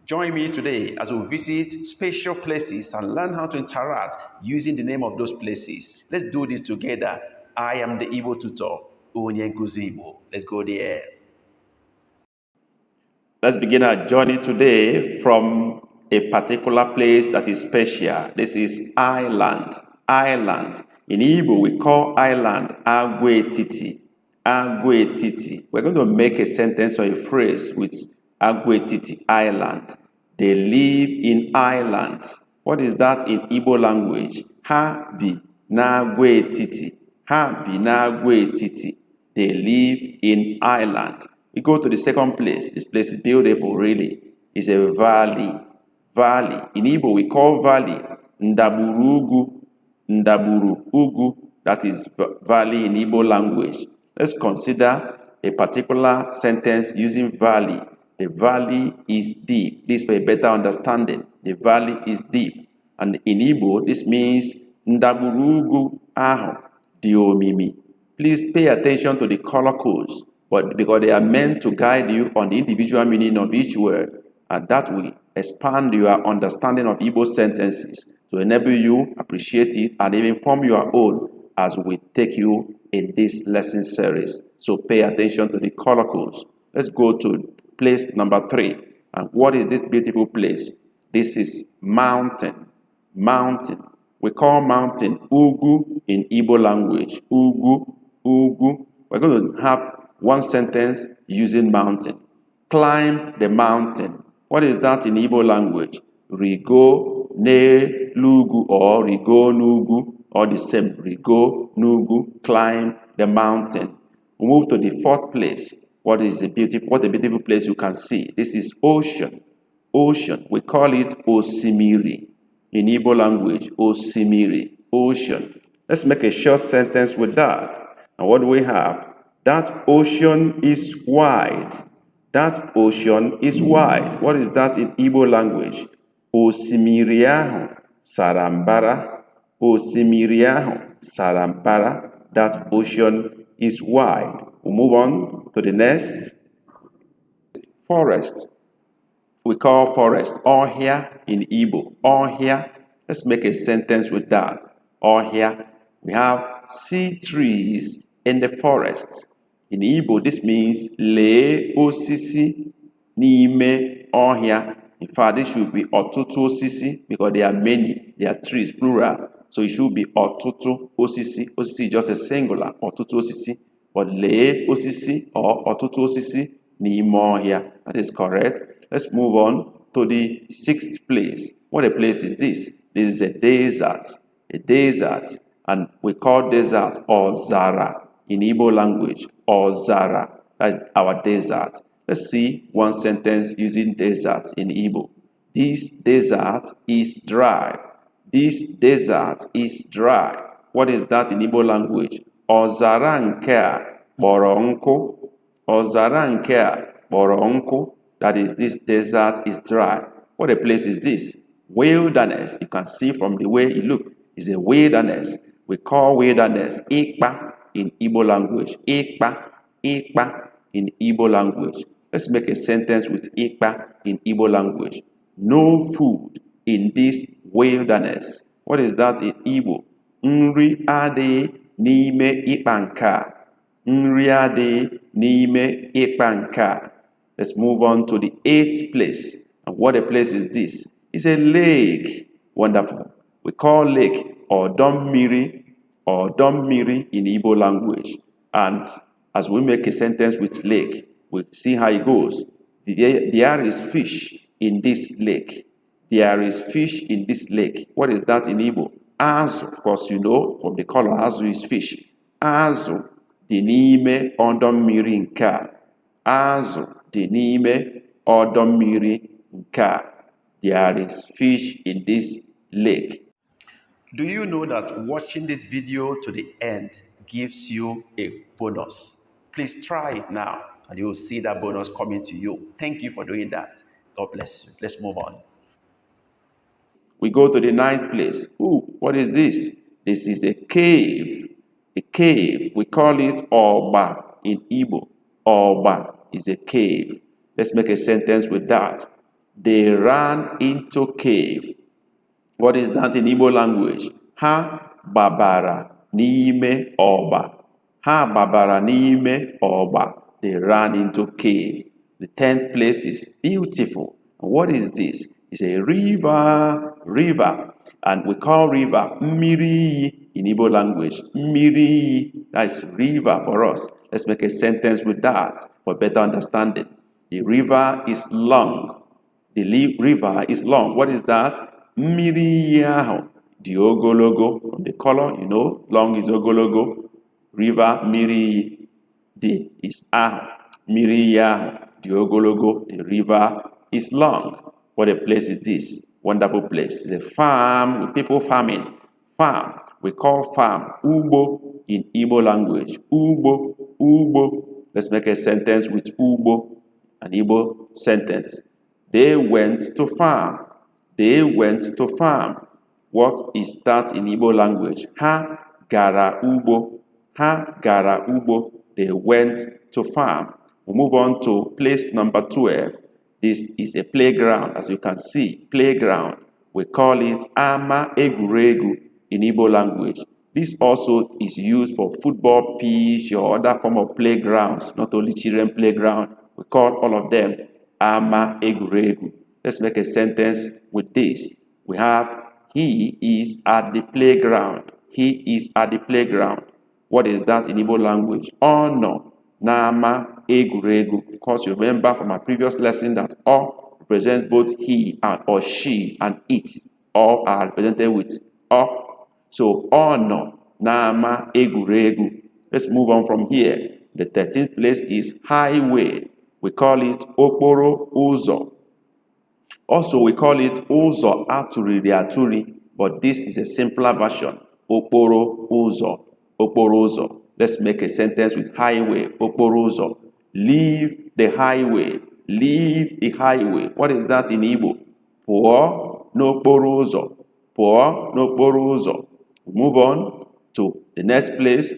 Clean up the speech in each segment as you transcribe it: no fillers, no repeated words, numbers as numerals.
Join me today as we visit special places and learn how to interact using the name of those places. Let's do this together. I am the Igbo tutor, Onye Nkuzi Igbo. Let's go there. Let's begin our journey today from a particular place that is special. This is island. Island. In Igbo, we call island Agwetiti. Agwetiti. We're going to make a sentence or a phrase with Agwetiti Island. They live in Ireland. What is that in Igbo language? Ha bi na Agwetiti. Ha bi na Agwetiti. They live in Ireland. We go to the second place. This place is beautiful, really. It's a valley. Valley. In Igbo, we call valley Ndaburugu. Ndaburugu. That is valley in Igbo language. Let's consider a particular sentence using valley. The valley is deep. This for a better understanding. The valley is deep. And in Igbo, this means Ndaburugu ahu diomimi. Please pay attention to the color codes, but because they are meant to guide you on the individual meaning of each word, and that will expand your understanding of Igbo sentences to enable you appreciate it and even form your own as we take you in this lesson series. So pay attention to the color codes. Let's go to place number 3. And what is this beautiful place? This is mountain. Mountain. We call mountain Ugu in Igbo language. Ugu, Ugu. We're going to have one sentence using mountain. Climb the mountain. What is that in Igbo language? Rigo ne lugu or rigo nugu, or the same. Rigo nugu. Climb the mountain. We move to the 4th place. What a beautiful place you can see. This is ocean. Ocean. We call it Osimiri. In Igbo language, Osimiri. Ocean. Let's make a short sentence with that. And what do we have? That ocean is wide. That ocean is wide. What is that in Igbo language? Osimiri ahụ sarambara. Osimiri ahụ sarambara. That ocean is wide. We'll move on to the next. Forest. We call forest Ohia in Igbo. Ohia. Let's make a sentence with that. Ohia. We have sea trees in the forest. In Igbo, this means lee osisi n'ime ohia. In fact, this should be ọtụtụ osisi because there are many. There are trees, plural. So it should be ọtụtụ osisi. Osisi is just a singular. Ọtụtụ osisi. But lee osisi or ọtụtụ osisi n'ime ohia. That is correct. Let's move on to the 6th place. What a place is this? This is a desert. A desert. And we call desert Ozara in Igbo language. Ozara. That's our desert. Let's see one sentence using desert in Igbo. This desert is dry. This desert is dry. What is that in Igbo language? Ọzara nke a kpọrọ nkụ. Ọzara nke a kpọrọ nkụ. That is, this desert is dry. What a place is this? Wilderness. You can see from the way it looks. It's a wilderness. We call wilderness Ikpa in Igbo language. Ikpa. Ikpa in Igbo language. Let's make a sentence with Ikpa in Igbo language. No food in this wilderness. What is that in Igbo? Nri adịghị n'ime ịkpa nke a. Nri adịghị n'ime ịkpa nke a. Let's move on to the 8th place. And what a place is this? It's a lake. Wonderful. We call lake Odommiri in Igbo language. And as we make a sentence with lake, we'll see how it goes. There is fish in this lake. There is fish in this lake. What is that in Igbo? Azu, of course, you know from the color, azu is fish. Azu dị n'ime ọdọ mmiri nke a. Azu dị n'ime ọdọ mmiri nke a. There is fish in this lake. Do you know that watching this video to the end gives you a bonus? Please try it now and you will see that bonus coming to you. Thank you for doing that. God bless you. Let's move on. We go to the 9th place. Ooh, what is this? This is a cave. A cave. We call it Oba in Igbo. Oba is a cave. Let's make a sentence with that. They ran into cave. What is that in Igbo language? Ha babara n'ime ọba. Ha babara n'ime ọba. They ran into cave. The 10th place is beautiful. What is this? It's a river. And we call river mmiri in Igbo language. Mmiri, that's river for us. Let's make a sentence with that for better understanding. The river is long. The river is long. What is that? Mmiri ahụ dị ogologo. The color, you know, long is ogologo. River mmiri dị is ahụ. Mmiri ahụ dị ogologo. The river is long. What a place is this? Wonderful place. It's a farm with people farming. Farm. We call farm ugbo in Igbo language. Ugbo. Let's make a sentence with ugbo, an Igbo sentence. They went to farm. They went to farm. What is that in Igbo language? Ha gara ugbo. Ha gara ugbo. They went to farm. We move on to place number 12. This is a playground, as you can see. Playground. We call it ama egwuregwu in Igbo language. This also is used for football pitch or other form of playgrounds, not only children playground. We call all of them ama egwuregwu. Let's make a sentence with this. We have, he is at the playground. He is at the playground. What is that in Igbo language? Ono n'ama egwuregwu. Of course, you remember from our previous lesson that o represents both he and or she and it. All are represented with o. So, ono n'ama egwuregwu. Let's move on from here. The 13th place is highway. We call it okporo ụzọ. Also, we call it ụzọ atụrịrị, but this is a simpler version. Okporo ụzọ. Okporo ụzọ. Let's make a sentence with highway. Okporo ụzọ. Leave the highway. Leave the highway. What is that in Igbo? Pụọ n'okporo ụzọ. Pụọ n'okporo ụzọ. Move on to the next place.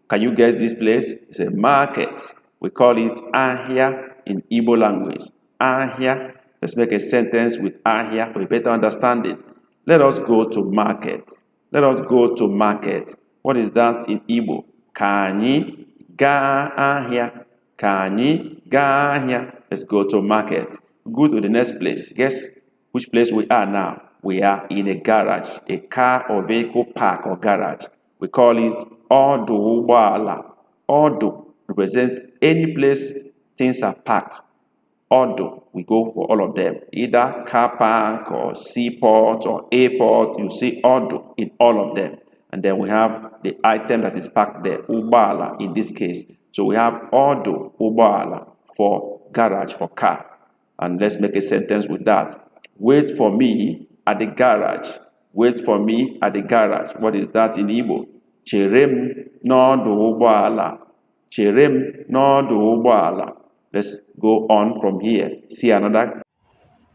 Can you guess this place? It's a market. We call it ahịa in Igbo language. Ahịa. Let's make a sentence with ahịa for a better understanding. Let us go to market. Let us go to market. What is that in Igbo? Ka anyị gaa ahịa. Ka anyị gaa ahịa. Let's go to market. Go to the next place. Guess which place we are now? We are in a garage, a car or vehicle park or garage. We call it ọdụ ụgbọala. Ọdụ represents any place things are parked. Ọdụ, we go for all of them. Either car park or seaport or airport, you see ọdụ in all of them. And then we have the item that is parked there, ụgbọala in this case. So we have ọdụ ụgbọala for garage, for car. And let's make a sentence with that. Wait for me at the garage. Wait for me at the garage. What is that in Igbo? Chere m n'ọdụ ụgbọala. Chere m n'ọdụ ụgbọala. Let's go on from here. See another.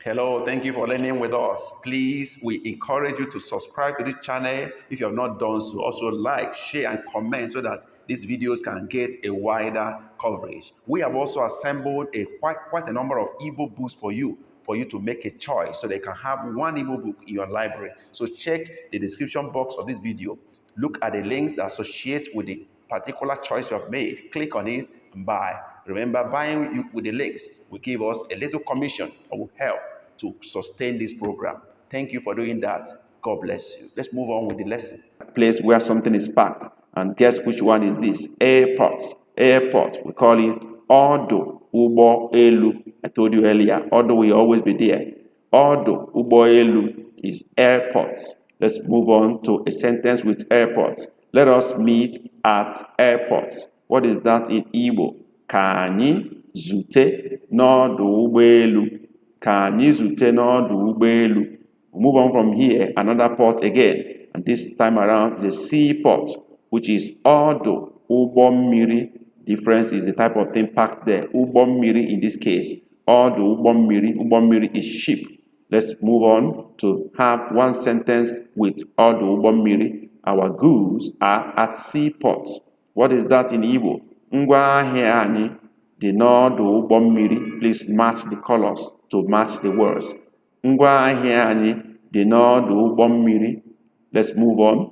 Hello, thank you for learning with us. Please, we encourage you to subscribe to this channel if you have not done so. Also like, share, and comment so that these videos can get a wider coverage. We have also assembled quite a number of Igbo books for you to make a choice so they can have one Igbo book in your library. So check the description box of this video. Look at the links that associate with the particular choice you have made. Click on it and buy. Remember, buying with the links will give us a little commission or will help to sustain this program. Thank you for doing that. God bless you. Let's move on with the lesson. Place where something is packed. And guess which one is this? Airport. Airport. We call it ọdụ ụgbọ elu. I told you earlier, ọdụ will always be there. Ọdụ ụgbọ elu is airport. Let's move on to a sentence with airport. Let us meet at airport. What is that in Igbo? Ka anyị zute n'ọdụ ụgbọelu. Ka anyị zute n'ọdụ ụgbọelu. Move on from here, another port again. And this time around is a seaport, which is ọdụ ụgbọ mmiri. Difference is the type of thing packed there. Ụgbọ mmiri in this case. Ọdụ ụgbọ mmiri. Ụgbọ mmiri is ship. Let's move on to have one sentence with ọdụ ụgbọ mmiri. Our goods are at seaport. What is that in Igbo? Ngwa ahịa anyị dị n'ọdụ ụgbọ mmiri. Please match the colors. to match the words. Ngwa ahịa anyị dị n'ọdụ ụgbọ mmiri. Let's move on.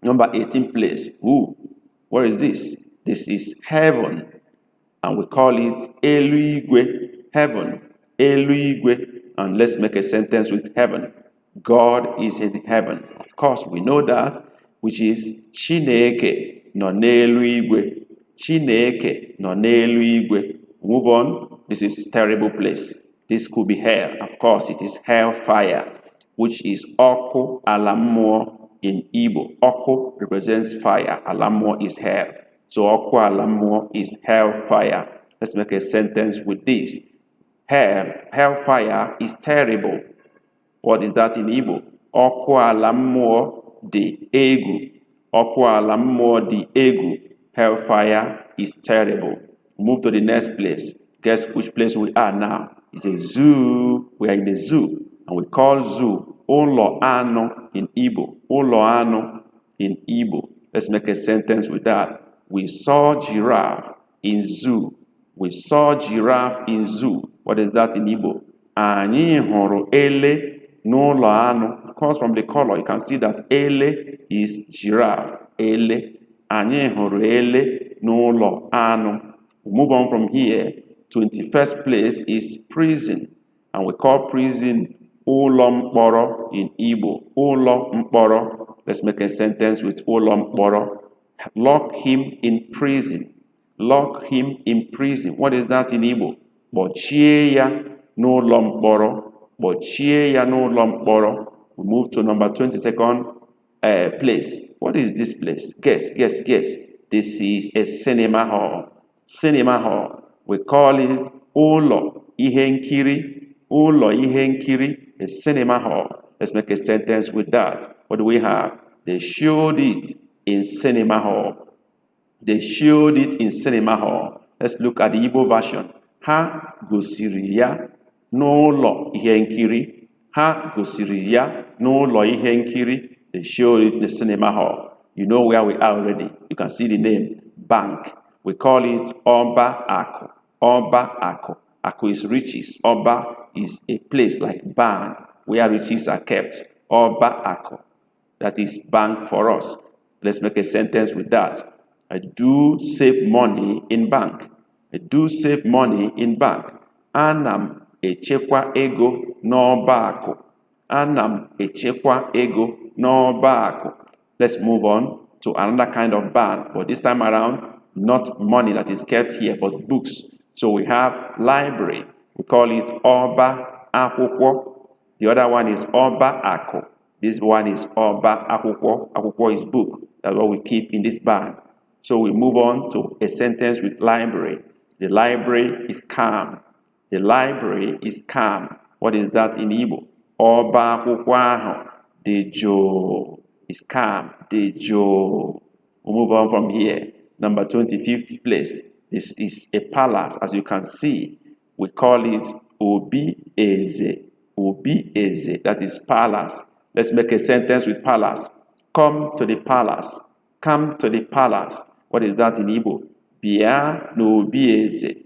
Number 18 place. Ooh, what is this? This is heaven. And we call it eluigwe. Heaven. Eluigwe. And let's make a sentence with heaven. God is in heaven. Of course, we know that, which is Chineke no n'eluigwe. Chineke no n'eluigwe. Move on. This is terrible place. This could be hell. Of course, it is hellfire, which is Oku ala mmụọ in Igbo. Oku represents fire. Ala mmụọ is hell. So Oku ala mmụọ is hellfire. Let's make a sentence with this. Hellfire is terrible. What is that in Igbo? Oku ala mmụọ dị egwu. Oku ala mmụọ dị egwu. Hellfire is terrible. Move to the next place. Guess which place we are now? It's a zoo. We are in the zoo. And we call zoo Ụlọ anụ in Igbo. Ụlọ anụ in Igbo. Let's make a sentence with that. We saw giraffe in zoo. We saw giraffe in zoo. What is that in Igbo? Anyị hụrụ ele n'ụlọ anụ. Of course, from the color, you can see that ele is giraffe. Ele. Anyị hụrụ ele n'ụlọ anụ. We move on from here. 21st place is prison. And we call prison ụlọ mkpọrọ in Igbo. Ụlọ mkpọrọ. Let's make a sentence with ụlọ mkpọrọ. Lock him in prison. Lock him in prison. What is that in Igbo? Kpọchie ya n'ụlọ mkpọrọ. Kpọchie ya n'ụlọ mkpọrọ. We move to number 22nd place. What is this place? Guess. This is a cinema hall. Cinema hall. We call it ụlọ ihe nkiri. Ụlọ ihe nkiri. A cinema hall. Let's make a sentence with that. What do we have? They showed it in cinema hall. They showed it in cinema hall. Let's look at the Igbo version. Ha gosiri ya n'ụlọ ihe nkiri. Ha gosiri ya n'ụlọ ihe nkiri. They showed it in the cinema hall. You know where we are already. You can see the name, bank. We call it Oba Aku. Oba Aku. Aku is riches. Oba is a place like bank where riches are kept. Oba Aku. That is bank for us. Let's make a sentence with that. I do save money in bank. I do save money in bank. Anam echekwa ego n'ọba akụ. Anam echekwa ego n'ọba akụ. Let's move on to another kind of bank, but this time around, not money that is kept here, but books. So we have library. We call it Oba Akwụkwọ. The other one is Oba Akụ. This one is Oba Akwụkwọ. Akwụkwọ is book. That's what we keep in this band. So we move on to a sentence with library. The library is calm. The library is calm. What is that in Igbo? Oba akwụkwọ ahụ dị jụụ. Is calm. Dị jụụ. We'll move on from here. Number 25th place. This is a palace, as you can see. We call it Obi Eze. Obi Eze. That is palace. Let's make a sentence with palace. Come to the palace. Come to the palace. What is that in Igbo? Bịa n'obi eze.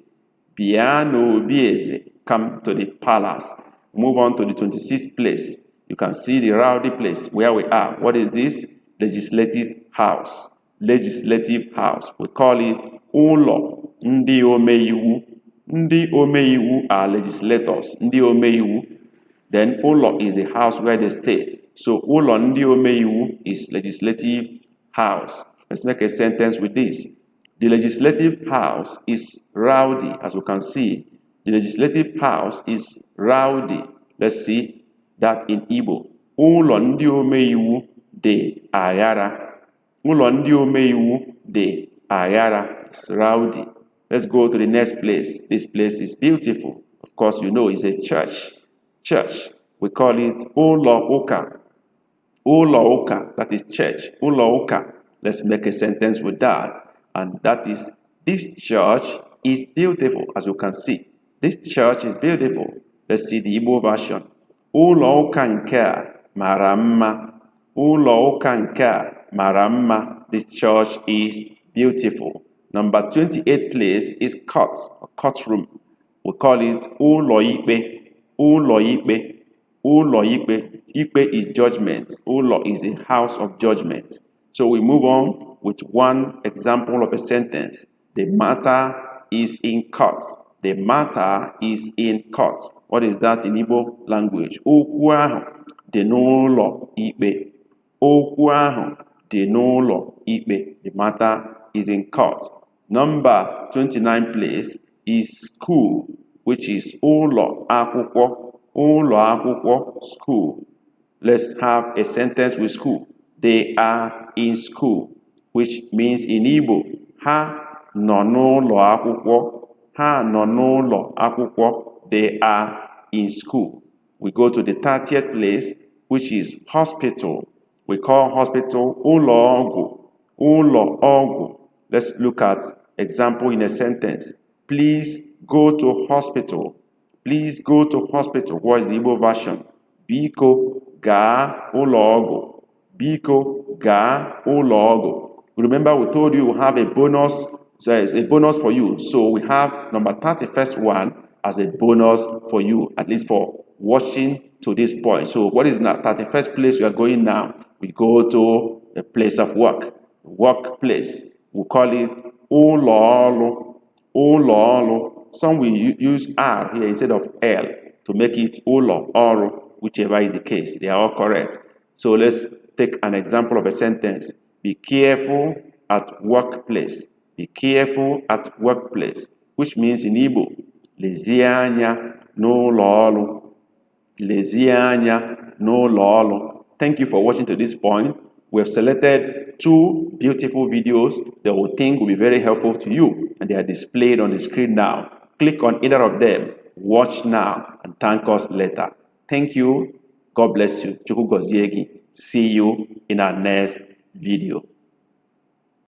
Bịa n'obi eze. Come to the palace. Move on to the 26th place. You can see the rowdy place where we are. What is this? Legislative house. Legislative house. We call it ụlọ ndị omeiwu. Ndị omeiwu are legislators. Ndị omeiwu. Then ụlọ is the house where they stay. So ụlọ ndị omeiwu is legislative house. Let's make a sentence with this. The legislative house is rowdy, as we can see. The legislative house is rowdy. Let's see that in Igbo. Ụlọ ndị omeiwu dị aghara. Ụlọ ndị omeiwu dị aghara. It's rowdy. Let's go to the next place. This place is beautiful. Of course, you know it's a church. Church. We call it ụlọ ụka. Ụlọ ụka. That is church. Ụlọ ụka. Let's make a sentence with that. And that is, this church is beautiful, as you can see. This church is beautiful. Let's see the Igbo version. Ụlọ ụka nke a mara mma. Ụlọ ụka nke a mara mma. This church is beautiful. Number 28th place is court, or courtroom. We call it ụlọ ikpe. Ụlọ ikpe. Ụlọ ikpe. Ikpe is judgment. Ụlọ is a house of judgment. So we move on with one example of a sentence. The matter is in court. The matter is in court. What is that in Igbo language? Okwu ahụ dị n'ụlọ ikpe. Okwu ahụ dị n'ụlọ ikpe. The matter is in court. Number 29 place is school, which is ụlọ akwụkwọ. Ụlọ akwụkwọ, school. Let's have a sentence with school. They are in school, which means in Igbo, ha nọ n'ụlọ akwụkwọ. Ha nọ n'ụlọ akwụkwọ. They are in school. We go to the 30th place, which is hospital. We call hospital ụlọ ọgwụ. Ụlọ ọgwụ. Let's look at example in a sentence. Please go to hospital. Please go to hospital. What is the Igbo version? Biko gaa ụlọ ọgwụ. Biko gaa ụlọ ọgwụ. Remember, we told you we have a bonus. So it's a bonus for you. So we have number 31st one as a bonus for you, at least for watching to this point. So what is the 31st place we are going now? We go to a place of work. Workplace. We call it ụlọ ọrụ. Ụlọ ọrụ. Some will use R here instead of L to make it ụlọ ọrụ, whichever is the case. They are all correct. So let's take an example of a sentence. Be careful at workplace. Be careful at workplace, which means in Igbo, lezie anya n'ụlọ ọrụ. Lezie anya n'ụlọ ọrụ. Thank you for watching to this point. We have selected two beautiful videos that we think will be very helpful to you, and they are displayed on the screen now. Click on either of them, watch now, and thank us later. Thank you. God bless you. Chukwu gozie gị. See you in our next video.